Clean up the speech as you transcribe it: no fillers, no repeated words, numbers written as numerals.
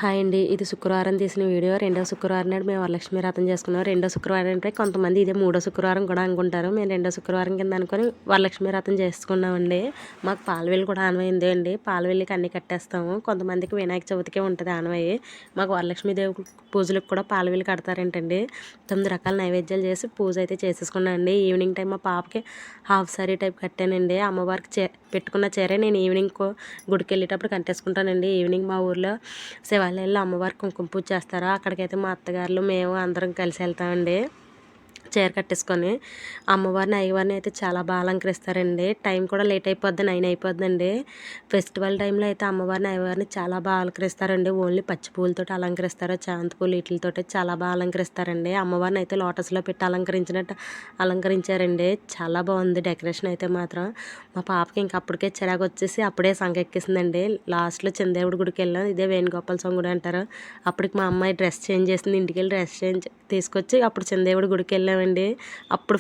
Hi అండి. ఇది శుక్రవారం తీసిన వీడియో. రెండో శుక్రవారం నాడు మేము వరలక్ష్మి వ్రతం చేసుకున్నాం. రెండో శుక్రవారం అంటే కొంతమంది ఇదే మూడో శుక్రవారం కూడా అనుకుంటారు. మేము రెండో శుక్రవారం కింద అనుకొని వరలక్ష్మి వ్రతం చేసుకున్నామండి. మాకు పాలవెల్లి కూడా ఆనవాయింది అండి. పాలవెల్లికి అన్నీ కట్టేస్తాము. కొంతమందికి వినాయక చవితికే ఉంటుంది ఆనవాయి. మాకు వరలక్ష్మీదేవి పూజలకు కూడా పాలవెల్లి కడతారేంటండి. 9 రకాల నైవేద్యాలు చేసి పూజ అయితే చేసేసుకున్నానండి. ఈవినింగ్ టైం మా పాపకి హాఫ్ సారీ టైప్ కట్టానండి. అమ్మవారికి పెట్టుకున్న చీరే నేను ఈవినింగ్ గుడికి వెళ్ళేటప్పుడు కట్టేసుకుంటానండి. ఈవినింగ్ మా ఊర్లో శివాలయంలో అమ్మవారికి కుంకుమ పూజ చేస్తారు. అక్కడికైతే మా అత్తగారులు మేము అందరం కలిసి వెళ్తామండి చీర కట్టేసుకొని. అమ్మవారిని అయ్యవారిని అయితే చాలా బాగా అలంకరిస్తారండి. టైం కూడా లేట్ అయిపోద్ది, 9 అయిపోద్దండి. ఫెస్టివల్ టైంలో అయితే అమ్మవారిని అయ్యవారిని చాలా బాగా అలంకరిస్తారండి. ఓన్లీ పచ్చి పూలతో అలంకరిస్తారు, చాంతి పూలు వీటితో చాలా బాగా అలంకరిస్తారండి. అమ్మవారిని అయితే లోటస్లో పెట్టి అలంకరించినట్టు అలంకరించారండి. చాలా బాగుంది డెకరేషన్ అయితే మాత్రం. మా పాపకి ఇంక అప్పటికే చిరాకు వచ్చేసి అప్పుడే సంకెక్కేసిందండి. లాస్ట్లో చందేవుడి గుడికి వెళ్ళాం. ఇదే వేణుగోపాల స్వామి గుడి అంటారు. అప్పటికి మా అమ్మాయి డ్రెస్ చేంజ్ చేసింది. ఇంటికి వెళ్ళి డ్రెస్ చేంజ్ తీసుకొచ్చి అప్పుడు చందేవుడి గుడికి వెళ్ళామండి. అప్పుడు